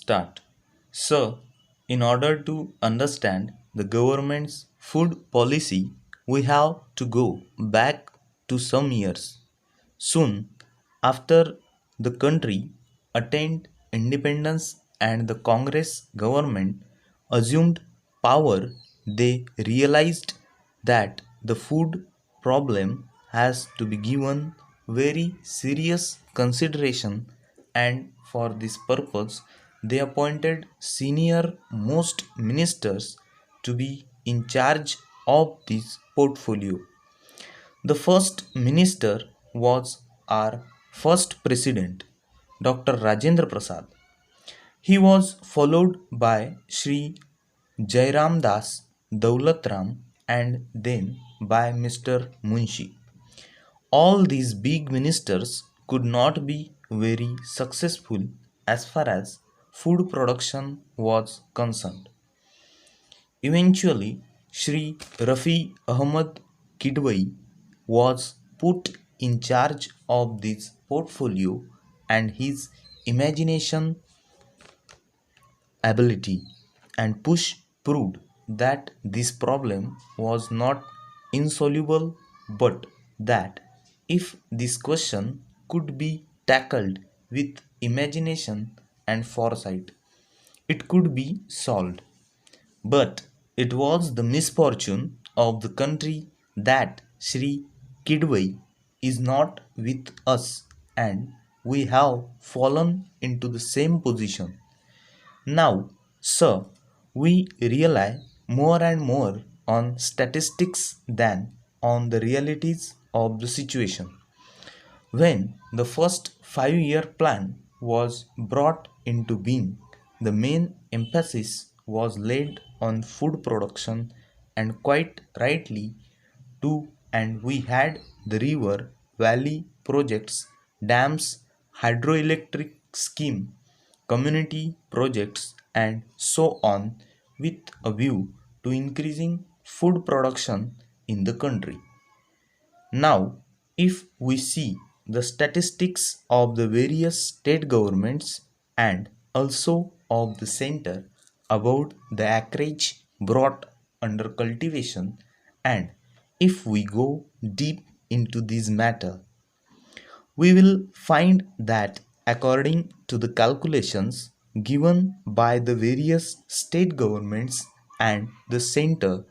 start. So, in order to understand the government's food policy, we have to go back to some years. Soon after the country attained independence and the Congress government assumed power, they realized that the food problem has to be given very serious consideration, and for this purpose they appointed senior most ministers to be in charge of this portfolio. The first minister was our first president, Dr. Rajendra Prasad. He was followed by Sri Jairam Das Daulatram and then by Mr. Munshi. All these big ministers could not be very successful as far as food production was concerned. Eventually, Sri Rafi Ahmad Kidwai was put in charge of this portfolio, and his imagination, ability, and push proved that this problem was not insoluble, but that if this question could be tackled with imagination and foresight, it could be solved. But it was the misfortune of the country that Sri Kidwai is not with us, and we have fallen into the same position. Now, sir, we rely more and more on statistics than on the realities of the situation. When the first 5-year plan was brought into being, the main emphasis was laid on food production, and quite rightly too, and we had the river valley projects, dams, hydroelectric scheme, community projects, and so on, with a view to increasing food production in the country. Now, if we see the statistics of the various state governments and also of the center about the acreage brought under cultivation, and if we go deep into this matter, we will find that according to the calculations given by the various state governments and the center,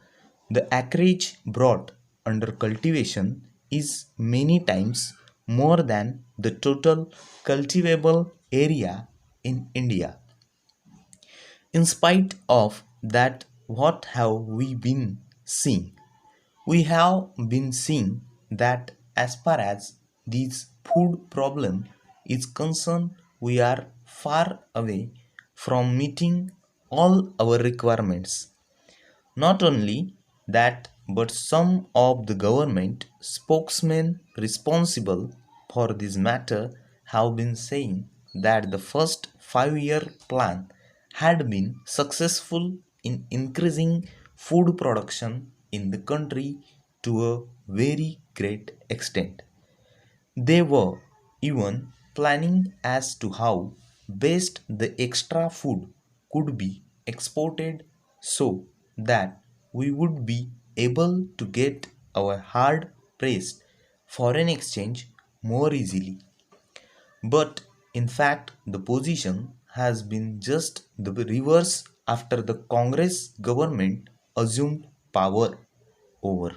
the acreage brought under cultivation is many times more than the total cultivable area in India. In spite of that, what have we been seeing? We have been seeing that as far as this food problem is concerned, we are far away from meeting all our requirements. Not only that, but some of the government spokesmen responsible for this matter have been saying that the first 5-year plan had been successful in increasing food production in the country to a very great extent. They were even planning as to how best the extra food could be exported so that we would be able to get our hard pressed foreign exchange more easily. But in fact, the position has been just the reverse after the Congress government assumed power over.